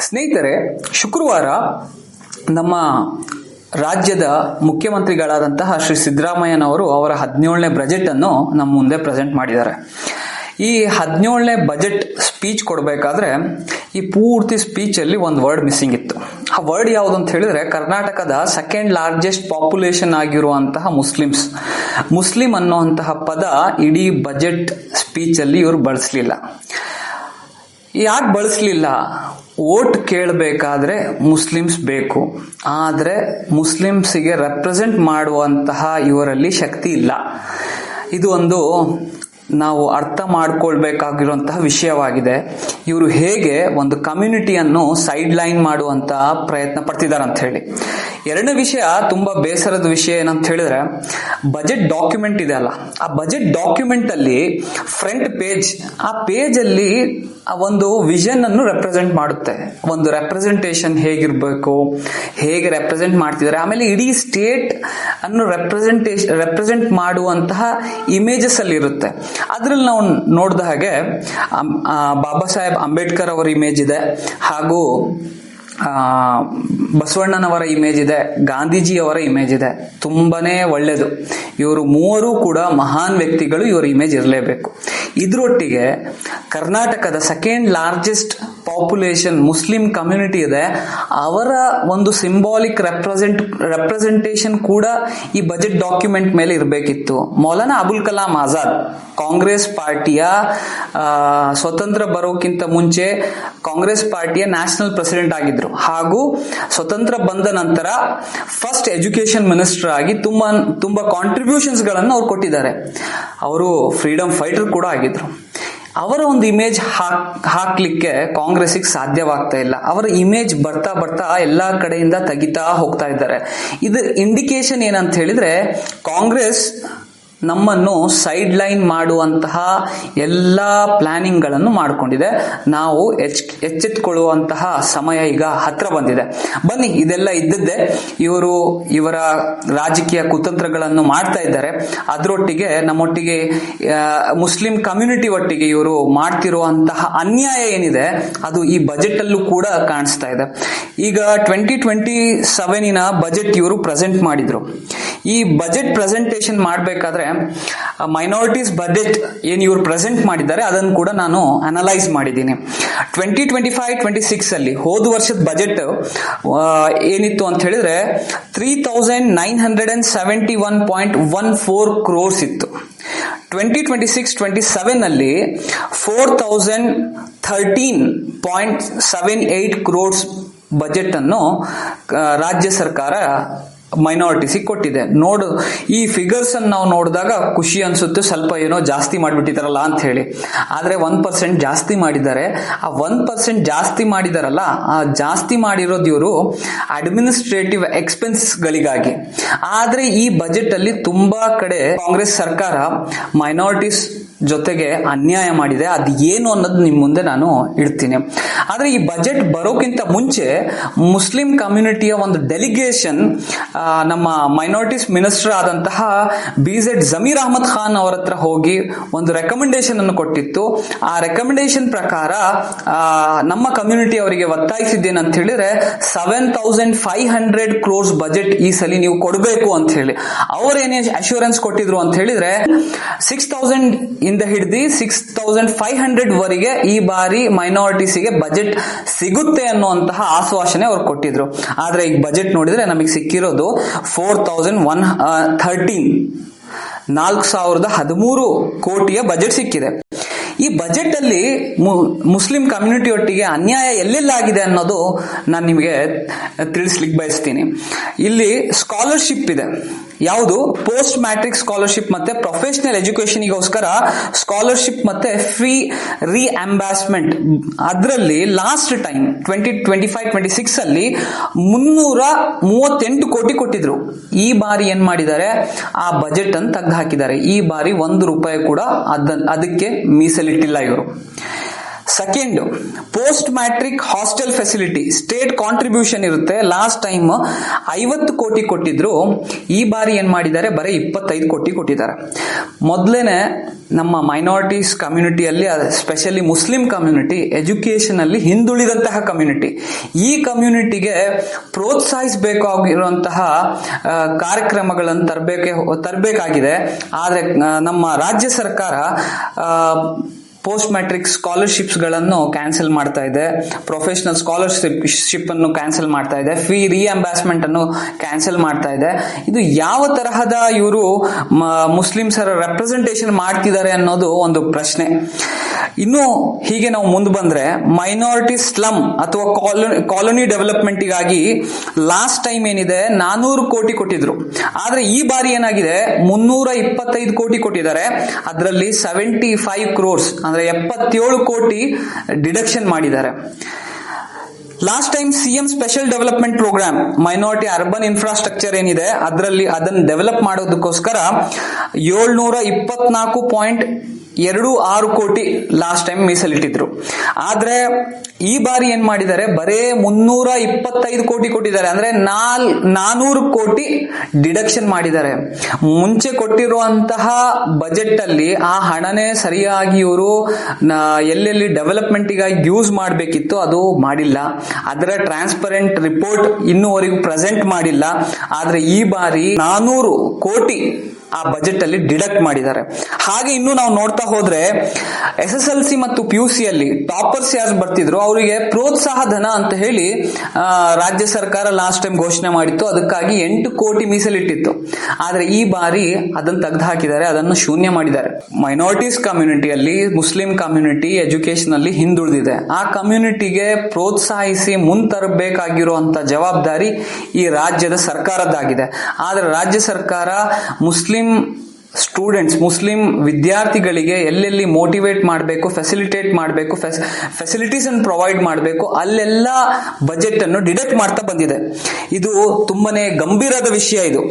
ಸ್ನೇಹಿತರೆ, ಶುಕ್ರವಾರ ನಮ್ಮ ರಾಜ್ಯದ ಮುಖ್ಯಮಂತ್ರಿಗಳಾದಂತಹ ಶ್ರೀ ಸಿದ್ದರಾಮಯ್ಯನವರು ಅವರ 17ನೇ ಬಜೆಟ್ ಅನ್ನು ನಮ್ಮ ಮುಂದೆ ಪ್ರೆಸೆಂಟ್ ಮಾಡಿದ್ದಾರೆ. ಈ 17ನೇ ಬಜೆಟ್ ಸ್ಪೀಚ್ ಕೊಡಬೇಕಾದ್ರೆ ಈ ಪೂರ್ತಿ ಸ್ಪೀಚ್ ಅಲ್ಲಿ ಒಂದು ವರ್ಡ್ ಮಿಸ್ಸಿಂಗ್ ಇತ್ತು. ಆ ವರ್ಡ್ ಯಾವುದು ಅಂತ ಹೇಳಿದ್ರೆ, ಕರ್ನಾಟಕದ ಸೆಕೆಂಡ್ ಲಾರ್ಜೆಸ್ಟ್ ಪಾಪ್ಯುಲೇಷನ್ ಆಗಿರುವಂತಹ ಮುಸ್ಲಿಂ ಅನ್ನುವಂತಹ ಪದ ಇಡೀ ಬಜೆಟ್ ಸ್ಪೀಚ್ ಅಲ್ಲಿ ಇವರು ಬಳಸಲಿಲ್ಲ. ಯಾಕೆ ಬಳಸಲಿಲ್ಲ? ವೋಟ್ ಕೇಳಬೇಕಾದ್ರೆ ಮುಸ್ಲಿಮ್ಸ್ ಬೇಕು, ಆದರೆ ಮುಸ್ಲಿಮ್ಸಿಗೆ ರೆಪ್ರೆಸೆಂಟ್ ಮಾಡುವಂತಹ ಇವರಲ್ಲಿ ಶಕ್ತಿ ಇಲ್ಲ. ಇದು ಒಂದು ನಾವು ಅರ್ಥ ಮಾಡ್ಕೊಳ್ಬೇಕಾಗಿರುವಂತಹ ವಿಷಯವಾಗಿದೆ. ಇವರು ಹೇಗೆ ಒಂದು ಕಮ್ಯುನಿಟಿಯನ್ನು ಸೈಡ್ ಲೈನ್ ಮಾಡುವಂತಹ ಪ್ರಯತ್ನ ಪಡ್ತಿದ್ದಾರೆ ಅಂತ ಹೇಳಿ. ಎರಡನೇ ವಿಷಯ, ತುಂಬಾ ಬೇಸರದ ವಿಷಯ ಏನಂತ ಹೇಳಿದ್ರೆ, ಬಜೆಟ್ ಡಾಕ್ಯುಮೆಂಟ್ ಇದೆ ಅಲ್ಲ, ಆ ಬಜೆಟ್ ಡಾಕ್ಯುಮೆಂಟ್ ಅಲ್ಲಿ ಫ್ರಂಟ್ ಪೇಜ್, ಆ ಪೇಜ್ ಅಲ್ಲಿ ಒಂದು ವಿಷನ್ ಅನ್ನು ರೆಪ್ರೆಸೆಂಟ್ ಮಾಡುತ್ತೆ. ಒಂದು ರೆಪ್ರೆಸೆಂಟೇಷನ್ ಹೇಗಿರ್ಬೇಕು, ಹೇಗೆ ರೆಪ್ರೆಸೆಂಟ್ ಮಾಡ್ತಿದ್ದಾರೆ, ಆಮೇಲೆ ಇಡೀ ಸ್ಟೇಟ್ ಅನ್ನು ರೆಪ್ರೆಸೆಂಟ್ ಮಾಡುವಂತಹ ಇಮೇಜಸ್ ಅಲ್ಲಿ ಇರುತ್ತೆ. ಅದ್ರಲ್ಲಿ ನಾವು ನೋಡಿದ ಹಾಗೆ ಬಾಬಾ ಸಾಹೇಬ್ ಅಂಬೇಡ್ಕರ್ ಅವರ ಇಮೇಜ್ ಇದೆ, ಹಾಗೂ ಬಸವಣ್ಣನವರ ಇಮೇಜ್ ಇದೆ, ಗಾಂಧೀಜಿ ಅವರ ಇಮೇಜ್ ಇದೆ. ತುಂಬಾನೇ ಒಳ್ಳೇದು. ಇವರು ಮೂವರು ಕೂಡ ಮಹಾನ್ ವ್ಯಕ್ತಿಗಳು, ಇವರ ಇಮೇಜ್ ಇರಲೇಬೇಕು. ಇದರೊಟ್ಟಿಗೆ ಕರ್ನಾಟಕದ second largest population Muslim community ಇದೆ, ಅವರ ಒಂದು ಸಿಂಬಾಲಿಕ್ ರೆಪ್ರೆಸೆಂಟೇಷನ್ ಕೂಡ ಈ ಬಜೆಟ್ ಡಾಕ್ಯುಮೆಂಟ್ ಮೇಲೆ ಇರಬೇಕಿತ್ತು. ಮೌಲಾನಾ ಅಬುಲ್ ಕಲಾಂ ಆಜಾದ್ ಕಾಂಗ್ರೆಸ್ ಪಾರ್ಟಿಯ ಸ್ವತಂತ್ರ ಬರೋಕ್ಕಿಂತ ಮುಂಚೆ ಕಾಂಗ್ರೆಸ್ ಪಾರ್ಟಿಯ ನ್ಯಾಷನಲ್ ಪ್ರೆಸಿಡೆಂಟ್ ಆಗಿದ್ರು, ಹಾಗೂ ಸ್ವತಂತ್ರ ಬಂದ ನಂತರ ಫಸ್ಟ್ ಎಜುಕೇಶನ್ ಮಿನಿಸ್ಟರ್ ಆಗಿ ತುಂಬಾ ಕಾಂಟ್ರಿಬ್ಯೂಷನ್ಸ್ ಗಳನ್ನು ಅವ್ರು ಕೊಟ್ಟಿದ್ದಾರೆ. ಅವರು ಫ್ರೀಡಮ್ ಫೈಟರ್ ಕೂಡ ಆಗಿದ್ರು. ಅವರ ಒಂದು ಇಮೇಜ್ ಹಾಕ್ಲಿಕ್ಕೆ ಕಾಂಗ್ರೆಸ್ಗೆ ಸಾಧ್ಯವಾಗ್ತಾ ಇಲ್ಲ. ಅವರ ಇಮೇಜ್ ಬರ್ತಾ ಬರ್ತಾ ಎಲ್ಲಾ ಕಡೆಯಿಂದ ತೆಗಿತಾ ಹೋಗ್ತಾ ಇದ್ದಾರೆ. ಇದು ಇಂಡಿಕೇಶನ್ ಏನಂತ ಹೇಳಿದ್ರೆ, ಕಾಂಗ್ರೆಸ್ ನಮ್ಮನ್ನು ಸೈಡ್ ಲೈನ್ ಮಾಡುವಂತಹ ಎಲ್ಲಾ ಪ್ಲಾನಿಂಗ್ ಗಳನ್ನು ಮಾಡಿಕೊಂಡಿದೆ. ನಾವು ಎಚ್ಚೆತ್ತುಕೊಳ್ಳುವಂತಹ ಸಮಯ ಈಗ ಹತ್ರ ಬಂದಿದೆ. ಬನ್ನಿ, ಇದೆಲ್ಲ ಇದ್ದದ್ದೇ. ಇವರ ರಾಜಕೀಯ ಕುತಂತ್ರಗಳನ್ನು ಮಾಡ್ತಾ ಇದ್ದಾರೆ. ಅದರೊಟ್ಟಿಗೆ ನಮ್ಮೊಟ್ಟಿಗೆ ಮುಸ್ಲಿಂ ಕಮ್ಯುನಿಟಿ ಒಟ್ಟಿಗೆ ಇವರು ಮಾಡ್ತಿರುವಂತಹ ಅನ್ಯಾಯ ಏನಿದೆ ಅದು ಈ ಬಜೆಟ್ ಅಲ್ಲೂ ಕೂಡ ಕಾಣಿಸ್ತಾ ಇದೆ. ಈಗ 2027 ಬಜೆಟ್ ಇವರು ಪ್ರೆಸೆಂಟ್ ಮಾಡಿದ್ರು. ಈ ಬಜೆಟ್ ಪ್ರೆಸೆಂಟೇಷನ್ ಮಾಡಬೇಕಾದ್ರೆ ಮೈನಾರಿಟೀಸ್ ಬಜೆಟ್ ಏನ್ ಇವರು ಪ್ರೆಸೆಂಟ್ ಮಾಡಿದ್ದಾರೆ ಅದನ್ನು ಕೂಡ ನಾನು ಅನಲೈಸ್ ಮಾಡಿದ್ದೀನಿ. 2025-26 ಅಲ್ಲಿ ಹೋದ ವರ್ಷದ ಬಜೆಟ್ ಏನಿತ್ತು ಅಂತ ಹೇಳಿದ್ರೆ 3971.14 crores ಇತ್ತು. 2026-27 ಅಲ್ಲಿ 4013.78 crores ಬಜೆಟ್ ಅನ್ನು ರಾಜ್ಯ ಸರ್ಕಾರ ಮೈನಾರಿಟೀಸಿಗೆ ಕೊಟ್ಟಿದೆ. ಈ ಫಿಗರ್ಸ್ ಅನ್ನು ನಾವು ನೋಡಿದಾಗ ಖುಷಿ ಅನ್ಸುತ್ತೆ, ಸ್ವಲ್ಪ ಏನೋ ಜಾಸ್ತಿ ಮಾಡಿಬಿಟ್ಟಿದಾರಲ್ಲ ಅಂತ ಹೇಳಿ. ಆದ್ರೆ 1% ಜಾಸ್ತಿ ಮಾಡಿದ್ದಾರೆ. ಆ 1% ಜಾಸ್ತಿ ಮಾಡಿದಾರಲ್ಲ, ಆ ಜಾಸ್ತಿ ಮಾಡಿರೋದು ಇವರು ಅಡ್ಮಿನಿಸ್ಟ್ರೇಟಿವ್ ಎಕ್ಸ್ಪೆನ್ಸ್ ಗಳಿಗಾಗಿ. ಆದ್ರೆ ಈ ಬಜೆಟ್ ಅಲ್ಲಿ ತುಂಬಾ ಕಡೆ ಕಾಂಗ್ರೆಸ್ ಸರ್ಕಾರ ಮೈನಾರಿಟೀಸ್ ಜೊತೆಗೆ ಅನ್ಯಾಯ ಮಾಡಿದೆ. ಅದು ಏನು ಅನ್ನೋದು ನಿಮ್ ಮುಂದೆ ನಾನು ಇಡ್ತೀನಿ. ಆದ್ರೆ ಈ ಬಜೆಟ್ ಬರೋಕ್ಕಿಂತ ಮುಂಚೆ ಮುಸ್ಲಿಂ ಕಮ್ಯುನಿಟಿಯ ಒಂದು ಡೆಲಿಗೇಷನ್ ನಮ್ಮ ಮೈನಾರಿಟೀಸ್ ಮಿನಿಸ್ಟರ್ ಆದಂತಹ BZ ಜಮೀರ್ ಅಹಮದ್ ಖಾನ್ ಅವರ ಹತ್ರ ಹೋಗಿ ಒಂದು ರೆಕಮೆಂಡೇಶನ್ ಅನ್ನು ಕೊಟ್ಟಿತ್ತು. ಆ ರೆಕಮೆಂಡೇಶನ್ ಪ್ರಕಾರ ನಮ್ಮ ಕಮ್ಯುನಿಟಿ ಅವರಿಗೆ ಒತ್ತಾಯಿಸಿದ್ದೇನಂತ ಹೇಳಿದ್ರೆ 7500 crores ಬಜೆಟ್ ಈ ಸಲ ನೀವು ಕೊಡಬೇಕು ಅಂತ ಹೇಳಿ. ಅವರೇನೇ ಅಶ್ಯೂರೆನ್ಸ್ ಕೊಟ್ಟಿದ್ರು ಅಂತ ಹೇಳಿದ್ರೆ 6000 ಇಂದ ಹಿಡಿದು 6500 ವರೆಗೆ ಈ ಬಾರಿ ಮೈನಾರಿಟೀಸ್ಗೆ ಬಜೆಟ್ ಸಿಗುತ್ತೆ ಅನ್ನುವಂತಹ ಆಶ್ವಾಸನೆ ಅವ್ರು ಕೊಟ್ಟಿದ್ರು. ಆದ್ರೆ ಈಗ ಬಜೆಟ್ ನೋಡಿದ್ರೆ ನಮಗೆ ಸಿಕ್ಕಿರೋದು 4013 ಕೋಟಿಯ ಬಜೆಟ್ ಸಿಕ್ಕಿದೆ. ಈ ಬಜೆಟ್ ಅಲ್ಲಿ ಮುಸ್ಲಿಂ ಕಮ್ಯುನಿಟಿ ಒಟ್ಟಿಗೆ ಅನ್ಯಾಯ ಎಲ್ಲೆಲ್ಲಾಗಿದೆ ಅನ್ನೋದು ನಾನು ನಿಮಗೆ ತಿಳಿಸ್ಲಿಕ್ಕೆ ಬಯಸ್ತೀನಿ. ಇಲ್ಲಿ ಸ್ಕಾಲರ್ಶಿಪ್ ಇದೆ. ಯಾವುದು? ಪೋಸ್ಟ್ ಮ್ಯಾಟ್ರಿಕ್ ಸ್ಕಾಲರ್ಶಿಪ್ ಮತ್ತೆ ಪ್ರೊಫೆಷನಲ್ ಎಜುಕೇಶನ್ಗೋಸ್ಕರ ಸ್ಕಾಲರ್ಶಿಪ್ ಮತ್ತೆ ಫ್ರೀ ರಿಅಂಬರ್ಸ್ಮೆಂಟ್. ಅದರಲ್ಲಿ ಲಾಸ್ಟ್ ಟೈಮ್ 2025-26 ಅಲ್ಲಿ 338 ಕೋಟಿ ಕೊಟ್ಟಿದ್ರು. ಈ ಬಾರಿ ಏನ್ ಮಾಡಿದ್ದಾರೆ? ಆ ಬಜೆಟ್ ಅನ್ನು ತೆಗೆದು ಹಾಕಿದ್ದಾರೆ. ಈ ಬಾರಿ ₹1 ಕೂಡ ಅದಕ್ಕೆ ಮೀಸಲಿಟ್ಟಿಲ್ಲ ಇವರು. Second, post matrix hostel facility state contribution ಇರುತ್ತೆ. ಲಾಸ್ಟ್ ಟೈಮ್ 50 ಕೋಟಿ ಕೊಟ್ಟಿದ್ರು, ಈ ಬಾರಿ ಏನ್ ಮಾಡಿದ್ದಾರೆ, ಬರೀ 25 ಕೋಟಿ ಕೊಟ್ಟಿದ್ದಾರೆ. ಮೊದಲೇನೆ ನಮ್ಮ ಮೈನಾರಿಟೀಸ್ ಕಮ್ಯುನಿಟಿಯಲ್ಲಿ, ಸ್ಪೆಷಲಿ ಮುಸ್ಲಿಂ ಕಮ್ಯುನಿಟಿ, ಎಜುಕೇಶನ್ ಅಲ್ಲಿ ಹಿಂದುಳಿದಂತಹ ಕಮ್ಯುನಿಟಿ. ಈ ಕಮ್ಯುನಿಟಿಗೆ ಪ್ರೋತ್ಸಾಹಿಸಬೇಕಾಗಿರುವಂತಹ ಕಾರ್ಯಕ್ರಮಗಳನ್ನು ತರಬೇಕಾಗಿದೆ. ಆದ್ರೆ ನಮ್ಮ ರಾಜ್ಯ ಸರ್ಕಾರ ಪೋಸ್ಟ್ ಮ್ಯಾಟ್ರಿಕ್ ಸ್ಕಾಲರ್ಶಿಪ್ಸ್ ಗಳನ್ನು ಕ್ಯಾನ್ಸಲ್ ಮಾಡ್ತಾ ಇದೆ, ಪ್ರೊಫೆಷನಲ್ ಸ್ಕಾಲರ್ಶಿಪ್ ಅನ್ನು ಕ್ಯಾನ್ಸಲ್ ಮಾಡ್ತಾ ಇದೆ, ಫೀ ರಿಎಂಬರ್ಸ್ಮೆಂಟ್ ಅನ್ನು ಕ್ಯಾನ್ಸಲ್ ಮಾಡ್ತಾ ಇದೆ. ಇದು ಯಾವ ತರಹದ ಇವರು ಮುಸ್ಲಿಮ್ಸರ ರೆಪ್ರೆಸೆಂಟೇಷನ್ ಮಾಡ್ತಿದ್ದಾರೆ ಅನ್ನೋದು ಒಂದು ಪ್ರಶ್ನೆ. ಇನ್ನು ಹೀಗೆ ನಾವು ಮುಂದೆ ಬಂದ್ರೆ, ಮೈನಾರಿಟಿ ಸ್ಲಮ್ ಅಥವಾ ಕಾಲೋನಿ ಡೆವಲಪ್ಮೆಂಟ್ಗಾಗಿ ಲಾಸ್ಟ್ ಟೈಮ್ ಏನಿದೆ 400 ಕೋಟಿ ಕೊಟ್ಟಿದ್ರು. ಆದ್ರೆ ಈ ಬಾರಿ ಏನಾಗಿದೆ, 325 ಕೋಟಿ ಕೊಟ್ಟಿದ್ದಾರೆ. ಅದರಲ್ಲಿ 75 ಕ್ರೋರ್ಸ್ ಅಂದ್ರೆ 77 ಕೋಟಿ ಡಿಡಕ್ಷನ್ ಮಾಡಿದ್ದಾರೆ. Last time CM special development programme minority urban infrastructure ಏನಿದೆ ಅದನ್ನು ಡೆವಲಪ್ ಮಾಡೋದಕ್ಕೋಸ್ಕರ 724.26 ಕೋಟಿ ಲಾಸ್ಟ್ ಟೈಮ್ ಮೀಸಲಿಟ್ಟಿದ್ರು. ಆದ್ರೆ ಈ ಬಾರಿ ಏನ್ ಮಾಡಿದ್ದಾರೆ, ಬರೇ 325 ಕೋಟಿ ಕೊಟ್ಟಿದ್ದಾರೆ. ಅಂದ್ರೆ 400 ಕೋಟಿ ಡಿಡಕ್ಷನ್ ಮಾಡಿದ್ದಾರೆ. ಮುಂಚೆ ಕೊಟ್ಟಿರುವಂತಹ ಬಜೆಟ್ ಅಲ್ಲಿ ಆ ಹಣನೇ ಸರಿಯಾಗಿ ಇವರು ಎಲ್ಲೆಲ್ಲಿ ಡೆವಲಪ್ಮೆಂಟ್ಗಾಗಿ ಯೂಸ್ ಮಾಡಬೇಕಿತ್ತು ಅದು ಮಾಡಿಲ್ಲ. ಅದರ ಟ್ರಾನ್ಸ್ಪರೆಂಟ್ ರಿಪೋರ್ಟ್ ಇನ್ನೂವರೆಗೂ ಪ್ರೆಸೆಂಟ್ ಮಾಡಿಲ್ಲ. ಆದ್ರೆ ಈ ಬಾರಿ 400 ಕೋಟಿ ಆ ಬಜೆಟ್ ಅಲ್ಲಿ ಡಿಡಕ್ಟ್ ಮಾಡಿದ್ದಾರೆ. ಹಾಗೆ ಇನ್ನು ನಾವು ನೋಡ್ತಾ ಹೋದ್ರೆ, SSLC ಮತ್ತು PUC ಅಲ್ಲಿ ಟಾಪರ್ಸ್ ಯಾರು ಬರ್ತಿದ್ರು ಅವರಿಗೆ ಪ್ರೋತ್ಸಾಹ ಧನ ಅಂತ ಹೇಳಿ ರಾಜ್ಯ ಸರ್ಕಾರ ಲಾಸ್ಟ್ ಟೈಮ್ ಘೋಷಣೆ ಮಾಡಿತ್ತು. ಅದಕ್ಕಾಗಿ 8 ಕೋಟಿ ಮೀಸಲಿಟ್ಟಿತ್ತು. ಆದ್ರೆ ಈ ಬಾರಿ ಅದನ್ನು ತೆಗೆದು ಹಾಕಿದ್ದಾರೆ, ಅದನ್ನು ಶೂನ್ಯ ಮಾಡಿದ್ದಾರೆ. ಮೈನಾರಿಟೀಸ್ ಕಮ್ಯುನಿಟಿಯಲ್ಲಿ ಮುಸ್ಲಿಂ ಕಮ್ಯುನಿಟಿ ಎಜುಕೇಶನ್ ಅಲ್ಲಿ ಹಿಂದುಳಿದಿದೆ. ಆ ಕಮ್ಯುನಿಟಿಗೆ ಪ್ರೋತ್ಸಾಹಿಸಿ ಮುಂತರಬೇಕಾಗಿರುವಂತ ಜವಾಬ್ದಾರಿ ಈ ರಾಜ್ಯದ ಸರ್ಕಾರದ್ದಾಗಿದೆ. ಆದ್ರೆ ರಾಜ್ಯ ಸರ್ಕಾರ ಮುಸ್ಲಿಂ ಸ್ಟೂಡೆಂಟ್ಸ್, ಮುಸ್ಲಿಂ ವಿದ್ಯಾರ್ಥಿಗಳಿಗೆ ಎಲ್ಲೆಲ್ಲಿ ಮೋಟಿವೇಟ್ ಮಾಡಬೇಕು, ಫೆಸಿಲಿಟೇಟ್ ಮಾಡಬೇಕು, ಫೆಸಿಲಿಟೀಸ್ ಅನ್ನು ಪ್ರೊವೈಡ್ ಮಾಡಬೇಕು, ಅಲ್ಲೆಲ್ಲ ಬಜೆಟ್ ಅನ್ನು ಡಿಡಕ್ಟ್ ಮಾಡ್ತಾ ಬಂದಿದೆ. ಇದು ತುಂಬಾನೇ ಗಂಭೀರದ ವಿಷಯ ಇದು.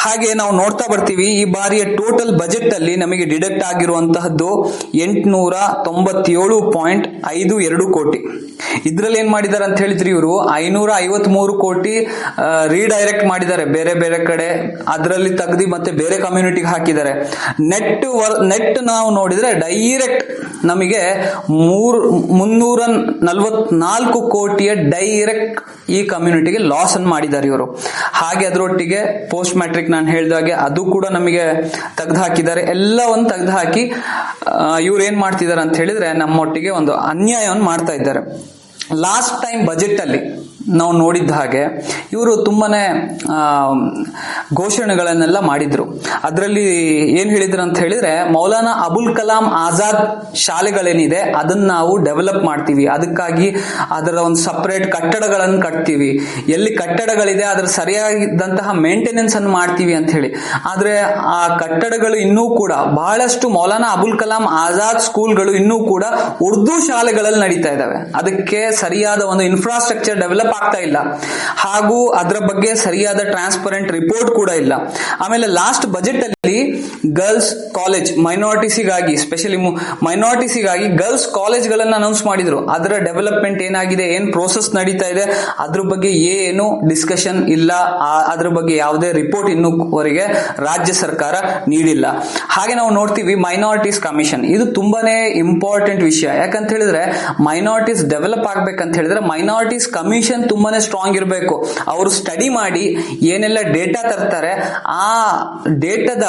ಹಾಗೆ ನಾವು ನೋಡ್ತಾ ಬರ್ತೀವಿ, ಈ ಬಾರಿಯ ಟೋಟಲ್ ಬಜೆಟ್ ಅಲ್ಲಿ ನಮಗೆ ಡಿಡಕ್ಟ್ ಆಗಿರುವಂತಹದ್ದು 897.52 ಕೋಟಿ. ಇದ್ರಲ್ಲಿ ಏನ್ ಮಾಡಿದ್ದಾರೆ ಅಂತ ಹೇಳಿದ್ರಿ, ಇವರು 553 ಕೋಟಿ ರೀಡೈರೆಕ್ಟ್ ಮಾಡಿದ್ದಾರೆ ಬೇರೆ ಬೇರೆ ಕಡೆ, ಅದರಲ್ಲಿ ತೆಗೆದು ಮತ್ತೆ ಬೇರೆ ಕಮ್ಯುನಿಟಿಗೆ ಹಾಕಿದ್ದಾರೆ. ನೆಟ್ ನಾವು ನೋಡಿದ್ರೆ ಡೈರೆಕ್ಟ್ ನಮಗೆ 344 ಕೋಟಿಯ ಡೈರೆಕ್ಟ್ ಈ ಕಮ್ಯುನಿಟಿಗೆ ಲಾಸ್ ಅನ್ನು ಮಾಡಿದ್ದಾರೆ ಇವರು. ಹಾಗೆ ಅದರೊಟ್ಟಿಗೆ ಪೋಸ್ಟ್ ಮ್ಯಾಟ್ರಿಕ್ ನಾನು ಹೇಳಿದಾಗೆ ಅದು ಕೂಡ ನಮಗೆ ತೆಗೆದು ಹಾಕಿದ್ದಾರೆ. ಎಲ್ಲವನ್ನು ತೆಗೆದು ಹಾಕಿ ಇವ್ರು ಏನ್ ಮಾಡ್ತಿದ್ದಾರೆ ಅಂತ ಹೇಳಿದ್ರೆ ನಮ್ಮೊಟ್ಟಿಗೆ ಒಂದು ಅನ್ಯಾಯವನ್ನು ಮಾಡ್ತಾ ಇದ್ದಾರೆ. ಲಾಸ್ಟ್ ಟೈಮ್ ಬಜೆಟ್ ಅಲ್ಲಿ ನಾವು ನೋಡಿದ್ದ ಹಾಗೆ ಇವರು ತುಂಬಾನೇ ಘೋಷಣೆಗಳನ್ನೆಲ್ಲ ಮಾಡಿದ್ರು. ಅದರಲ್ಲಿ ಏನ್ ಹೇಳಿದ್ರು ಅಂತ ಹೇಳಿದ್ರೆ, ಮೌಲಾನಾ ಅಬುಲ್ ಕಲಾಂ ಆಜಾದ್ ಶಾಲೆಗಳೇನಿದೆ ಅದನ್ನ ನಾವು ಡೆವಲಪ್ ಮಾಡ್ತೀವಿ, ಅದಕ್ಕಾಗಿ ಅದರ ಒಂದು ಸಪರೇಟ್ ಕಟ್ಟಡಗಳನ್ನು ಕಟ್ತೀವಿ, ಎಲ್ಲಿ ಕಟ್ಟಡಗಳಿದೆ ಅದರ ಸರಿಯಾದಂತಹ ಮೇಂಟೆನೆನ್ಸ್ ಅನ್ನು ಮಾಡ್ತೀವಿ ಅಂತ ಹೇಳಿ. ಆದ್ರೆ ಆ ಕಟ್ಟಡಗಳು ಇನ್ನೂ ಕೂಡ ಬಹಳಷ್ಟು ಮೌಲಾನಾ ಅಬುಲ್ ಕಲಾಂ ಆಜಾದ್ ಸ್ಕೂಲ್ಗಳು ಇನ್ನೂ ಕೂಡ ಉರ್ದು ಶಾಲೆಗಳಲ್ಲಿ ನಡೀತಾ ಇದಾವೆ. ಅದಕ್ಕೆ ಸರಿಯಾದ ಒಂದು ಇನ್ಫ್ರಾಸ್ಟ್ರಕ್ಚರ್ ಡೆವಲಪ್ ಆಗ್ತಾ ಇಲ್ಲ, ಹಾಗೂ ಅದರ ಬಗ್ಗೆ ಸರಿಯಾದ ಟ್ರಾನ್ಸ್ಪರೆಂಟ್ ರಿಪೋರ್ಟ್ ಕೂಡ ಇಲ್ಲ. ಆಮೇಲೆ ಲಾಸ್ಟ್ ಬಜೆಟ್ ಅಲ್ಲಿ ಗರ್ಲ್ಸ್ ಕಾಲೇಜ್ ಮೈನಾರಿಟೀಸಿಗಾಗಿ, ಸ್ಪೆಷಲಿ ಮೈನಾರಿಟೀಸಿಗಾಗಿ ಗರ್ಲ್ಸ್ ಕಾಲೇಜ್ಗಳನ್ನ ಅನೌನ್ಸ್ ಮಾಡಿದ್ರು. ಅದರ ಡೆವಲಪ್ಮೆಂಟ್ ಏನಾಗಿದೆ, ಏನ್ ಪ್ರೋಸೆಸ್ ನಡೀತಾ ಇದೆ ಅದ್ರ ಬಗ್ಗೆ ಏನು ಡಿಸ್ಕಷನ್ ಇಲ್ಲ. ಅದ್ರ ಬಗ್ಗೆ ಯಾವುದೇ ರಿಪೋರ್ಟ್ ಇನ್ನೂವರೆಗೆ ರಾಜ್ಯ ಸರ್ಕಾರ ನೀಡಿಲ್ಲ. ಹಾಗೆ ನಾವು ನೋಡ್ತೀವಿ ಮೈನಾರಿಟೀಸ್ ಕಮಿಷನ್, ಇದು ತುಂಬಾನೇ ಇಂಪಾರ್ಟೆಂಟ್ ವಿಷಯ. ಯಾಕಂತ ಹೇಳಿದ್ರೆ ಮೈನಾರಿಟೀಸ್ ಡೆವಲಪ್ ಆಗ್ಬೇಕಂತ ಹೇಳಿದ್ರೆ ಮೈನಾರಿಟೀಸ್ ಕಮಿಷನ್ ತುಂಬಾನೇ ಸ್ಟ್ರಾಂಗ್ ಇರಬೇಕು. ಅವರು ಸ್ಟಡಿ ಮಾಡಿ ಏನೆಲ್ಲ ಡೇಟಾ ತರ್ತಾರೆ, ಆ ಡೇಟಾದ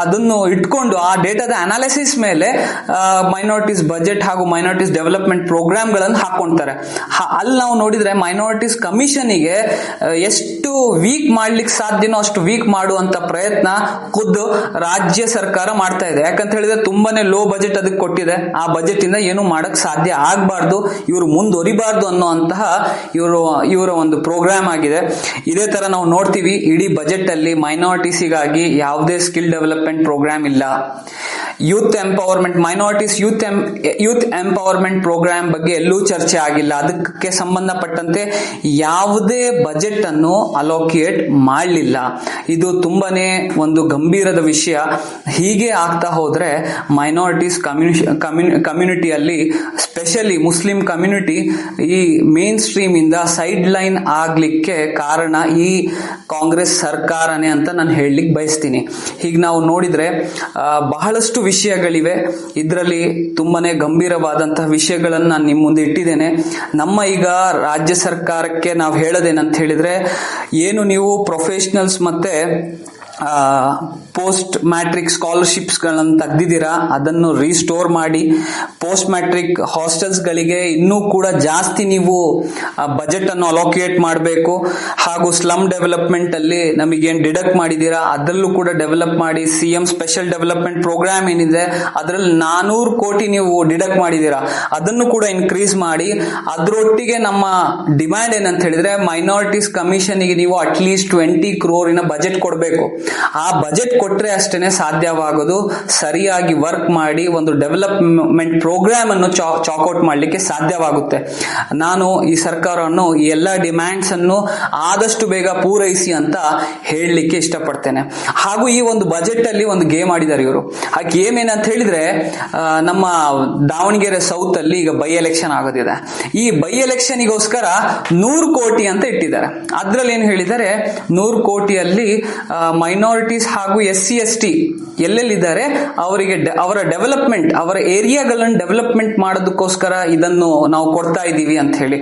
ಅದನ್ನು ಇಟ್ಕೊಂಡು ಆ ಡೇಟಾದ ಅನಾಲಿಸಿಸ್ ಮೇಲೆ ಮೈನಾರಿಟೀಸ್ ಬಜೆಟ್ ಹಾಗೂ ಮೈನಾರಿಟೀಸ್ ಡೆವಲಪ್ಮೆಂಟ್ ಪ್ರೋಗ್ರಾಮ್ ಗಳನ್ನು ಹಾಕೊಂತಾರೆ. ಅಲ್ಲಿ ನಾವು ನೋಡಿದ್ರೆ ಮೈನಾರಿಟೀಸ್ ಕಮಿಷನ್ಗೆ ಎಷ್ಟು ವೀಕ್ ಮಾಡ್ಲಿಕ್ಕೆ ಸಾಧ್ಯನೋ ಅಷ್ಟು ವೀಕ್ ಮಾಡುವಂತ ಪ್ರಯತ್ನ ಖುದ್ದು ರಾಜ್ಯ ಸರ್ಕಾರ ಮಾಡ್ತಾ ಇದೆ. ಯಾಕಂತ ಹೇಳಿದ್ರೆ ತುಂಬಾನೇ ಲೋ ಬಜೆಟ್ ಅದಕ್ಕೆ ಕೊಟ್ಟಿದೆ. ಆ ಬಜೆಟ್ ಇಂದ ಏನು ಮಾಡಕ್ ಸಾಧ್ಯ ಆಗಬಾರ್ದು, ಇವರು ಮುಂದುವರಿಬಾರ್ದು ಅನ್ನುವಂತಹ ಇವರ ಒಂದು ಪ್ರೋಗ್ರಾಮ್ ಆಗಿದೆ. ಇದೇ ತರ ನಾವು ನೋಡ್ತೀವಿ ಇಡೀ ಬಜೆಟ್ ಅಲ್ಲಿ ಮೈನಾರಿಟೀಸಿಗಾಗಿ ಯಾವುದೇ ಸ್ಕಿಲ್ ಡೆವಲಪ್ಮೆಂಟ್ ಪ್ರೋಗ್ರಾಮ್ ಇಲ್ಲ. Youth empowerment, minorities youth empowerment programme ಬಗ್ಗೆ ಎಲ್ಲೂ ಚರ್ಚೆ ಆಗಿಲ್ಲ. ಅದಕ್ಕೆ ಸಂಬಂಧಪಟ್ಟಂತೆ ಯಾವುದೇ ಬಜೆಟ್ ಅನ್ನು ಅಲೋಕೇಟ್ ಮಾಡಲಿಲ್ಲ. ಇದು ತುಂಬಾನೇ ಒಂದು ಗಂಭೀರದ ವಿಷಯ. ಹೀಗೆ ಆಗ್ತಾ ಹೋದ್ರೆ ಮೈನಾರಿಟೀಸ್ ಕಮ್ಯುನಿಟಿಯಲ್ಲಿ, ಸ್ಪೆಷಲಿ ಮುಸ್ಲಿಂ ಕಮ್ಯುನಿಟಿ, ಈ ಮೇನ್ ಸ್ಟ್ರೀಮ್ ಇಂದ ಸೈಡ್ ಲೈನ್ ಆಗ್ಲಿಕ್ಕೆ ಕಾರಣ ಈ ಕಾಂಗ್ರೆಸ್ ಸರ್ಕಾರನೇ ಅಂತ ನಾನು ಹೇಳಲಿಕ್ಕೆ ಬಯಸ್ತೀನಿ. ಹೀಗೆ ನಾವು ನೋಡಿದ್ರೆ ಬಹಳಷ್ಟು ವಿಷಯಗಳಿವೆ. ಇದರಲ್ಲಿ ತುಂಬಾನೇ ಗಂಭೀರವಾದಂತಹ ವಿಷಯಗಳನ್ನು ನಾನು ನಿಮ್ಮ ಮುಂದೆ ಇಟ್ಟಿದ್ದೇನೆ. ನಮ್ಮ ಈಗ ರಾಜ್ಯ ಸರ್ಕಾರಕ್ಕೆ ನಾವು ಹೇಳೋದೇನಂತ ಹೇಳಿದ್ರೆ, ಏನು ನೀವು ಪ್ರೊಫೆಷನಲ್ಸ್ ಮತ್ತೆ ಪೋಸ್ಟ್ ಮ್ಯಾಟ್ರಿಕ್ ಸ್ಕಾಲರ್ಶಿಪ್ಸ್ ಗಳನ್ನು ತೆಗೆದಿದ್ದೀರಾ, ಅದನ್ನು ರೀಸ್ಟೋರ್ ಮಾಡಿ. ಪೋಸ್ಟ್ ಮ್ಯಾಟ್ರಿಕ್ ಹಾಸ್ಟೆಲ್ಸ್ ಗಳಿಗೆ ಇನ್ನೂ ಕೂಡ ಜಾಸ್ತಿ ನೀವು ಬಜೆಟ್ ಅನ್ನು ಅಲೋಕೇಟ್ ಮಾಡಬೇಕು. ಹಾಗೂ ಸ್ಲಮ್ ಡೆವಲಪ್ಮೆಂಟ್ ಅಲ್ಲಿ ನಮಗೇನು ಡಿಡಕ್ಟ್ ಮಾಡಿದ್ದೀರಾ ಅದರಲ್ಲೂ ಕೂಡ ಡೆವಲಪ್ ಮಾಡಿ. ಸಿಎಂ ಸ್ಪೆಷಲ್ ಡೆವಲಪ್ಮೆಂಟ್ ಪ್ರೋಗ್ರಾಮ್ ಏನಿದೆ ಅದರಲ್ಲಿ 400 ಕೋಟಿ ನೀವು ಡಿಡಕ್ಟ್ ಮಾಡಿದ್ದೀರಾ, ಅದನ್ನು ಕೂಡ ಇನ್ಕ್ರೀಸ್ ಮಾಡಿ. ಅದರೊಟ್ಟಿಗೆ ನಮ್ಮ ಡಿಮ್ಯಾಂಡ್ ಏನಂತ ಹೇಳಿದ್ರೆ, ಮೈನಾರಿಟೀಸ್ ಕಮಿಷನ್ಗೆ ನೀವು ಅಟ್ಲೀಸ್ಟ್ 20 crore ಬಜೆಟ್ ಕೊಡಬೇಕು. ಆ ಬಜೆಟ್ ಕೊಟ್ರೆ ಅಷ್ಟೇನೆ ಸಾಧ್ಯವಾಗೋದು. ಸರಿಯಾಗಿ ವರ್ಕ್ ಮಾಡಿ ಒಂದು ಡೆವಲಪ್ಮೆಂಟ್ ಪ್ರೋಗ್ರಾಮ್ ಅನ್ನು ಚಾಕ್ಔಟ್ ಮಾಡಲಿಕ್ಕೆ ಸಾಧ್ಯವಾಗುತ್ತೆ. ನಾನು ಈ ಸರ್ಕಾರವನ್ನು ಈ ಎಲ್ಲ ಡಿಮ್ಯಾಂಡ್ಸ್ ಅನ್ನು ಆದಷ್ಟು ಬೇಗ ಪೂರೈಸಿ ಅಂತ ಹೇಳಲಿಕ್ಕೆ ಇಷ್ಟಪಡ್ತೇನೆ. ಹಾಗೂ ಈ ಒಂದು ಬಜೆಟ್ ಅಲ್ಲಿ ಒಂದು ಗೇಮ್ ಆಡಿದ್ದಾರೆ ಇವರು. ಆ ಗೇಮ್ ಏನಂತ ಹೇಳಿದ್ರೆ, ನಮ್ಮ ದಾವಣಗೆರೆ ಸೌತ್ ಅಲ್ಲಿ ಈಗ ಬೈ ಎಲೆಕ್ಷನ್ ಆಗೋದಿದೆ. ಈ ಬೈ ಎಲೆಕ್ಷನ್ಗೋಸ್ಕರ 100 ಕೋಟಿ ಅಂತ ಇಟ್ಟಿದ್ದಾರೆ. ಅದ್ರಲ್ಲಿ ಏನು ಹೇಳಿದ್ದಾರೆ, 100 ಕೋಟಿಯಲ್ಲಿ ಮೈನಾರಿಟೀಸ್ ಹಾಗೂ SC/ST ಎಲ್ಲೆಲ್ಲಿದ್ದಾರೆ ಅವರಿಗೆ ಅವರ ಡೆವಲಪ್ಮೆಂಟ್, ಅವರ ಏರಿಯಾಗಳನ್ನು ಡೆವಲಪ್ಮೆಂಟ್ ಮಾಡೋದಕ್ಕೋಸ್ಕರ ಇದನ್ನು ನಾವು ಕೊಡ್ತಾ ಇದ್ದೀವಿ ಅಂತ ಹೇಳಿ.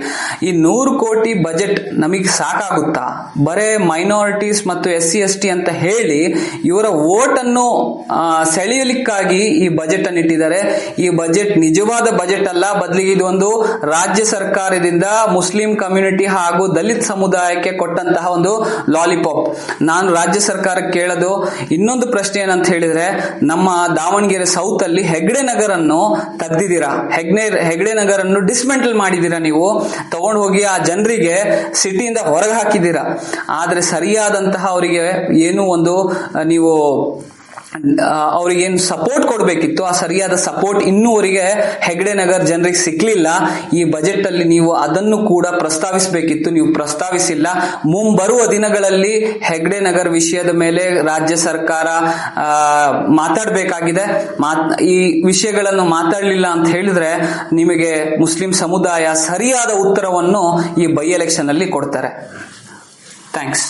ಈ 100 ಕೋಟಿ ಬಜೆಟ್ ನಮಗೆ ಸಾಕಾಗುತ್ತಾ? ಬರೇ ಮೈನಾರಿಟೀಸ್ ಮತ್ತು SC/ST ಅಂತ ಹೇಳಿ ಇವರ ವೋಟ್ ಅನ್ನು ಸೆಳೆಯಲಿಕ್ಕಾಗಿ ಈ ಬಜೆಟ್ ಅನ್ನು ಇಟ್ಟಿದ್ದಾರೆ. ಈ ಬಜೆಟ್ ನಿಜವಾದ ಬಜೆಟ್ ಅಲ್ಲ, ಬದಲಿಗೆ ಇದೊಂದು ರಾಜ್ಯ ಸರ್ಕಾರದಿಂದ ಮುಸ್ಲಿಂ ಕಮ್ಯುನಿಟಿ ಹಾಗೂ ದಲಿತ ಸಮುದಾಯಕ್ಕೆ ಕೊಟ್ಟಂತಹ ಒಂದು ಲಾಲಿಪಾಪ್. ನಾನು ರಾಜ್ಯ ಸರ್ಕಾರಕ್ಕೆ ಕೇಳೋದು ಇನ್ನೊಂದು ಪ್ರಶ್ನೆ ಏನಂತ ಹೇಳಿದ್ರೆ, ನಮ್ಮ ದಾವಣಗೆರೆ ಸೌತ್ ಅಲ್ಲಿ ಹೆಗ್ಡೆ ನಗರ್ ಅನ್ನು ತೆಗ್ದಿದ್ದೀರಾ, ಹೆಗ್ಡೆ ನಗರ್ ಅನ್ನು ಡಿಸ್ಮೆಂಟಲ್ ಮಾಡಿದ್ದೀರಾ. ನೀವು ತಗೊಂಡು ಹೋಗಿ ಆ ಜನರಿಗೆ ಸಿಟಿಯಿಂದ ಹೊರಗೆ ಹಾಕಿದ್ದೀರಾ. ಆದ್ರೆ ಸರಿಯಾದಂತಹ ಅವರಿಗೆ ಏನು ಒಂದು ನೀವು ಅವ್ರಿಗೇನು ಸಪೋರ್ಟ್ ಕೊಡಬೇಕಿತ್ತು, ಆ ಸರಿಯಾದ ಸಪೋರ್ಟ್ ಇನ್ನೂವರೆಗೆ ಹೆಗ್ಡೆ ನಗರ್ ಜನರಿಗೆ ಸಿಕ್ಲಿಲ್ಲ. ಈ ಬಜೆಟ್ ಅಲ್ಲಿ ನೀವು ಅದನ್ನು ಕೂಡ ಪ್ರಸ್ತಾವಿಸಬೇಕಿತ್ತು, ನೀವು ಪ್ರಸ್ತಾವಿಸಿಲ್ಲ. ಮುಂಬರುವ ದಿನಗಳಲ್ಲಿ ಹೆಗ್ಡೆ ನಗರ್ ವಿಷಯದ ಮೇಲೆ ರಾಜ್ಯ ಸರ್ಕಾರ ಮಾತಾಡಬೇಕಾಗಿದೆ. ಈ ವಿಷಯಗಳನ್ನು ಮಾತಾಡಲಿಲ್ಲ ಅಂತ ಹೇಳಿದ್ರೆ ನಿಮಗೆ ಮುಸ್ಲಿಂ ಸಮುದಾಯ ಸರಿಯಾದ ಉತ್ತರವನ್ನು ಈ ಬೈ ಎಲೆಕ್ಷನ್ ಅಲ್ಲಿ ಕೊಡ್ತಾರೆ. ಥ್ಯಾಂಕ್ಸ್.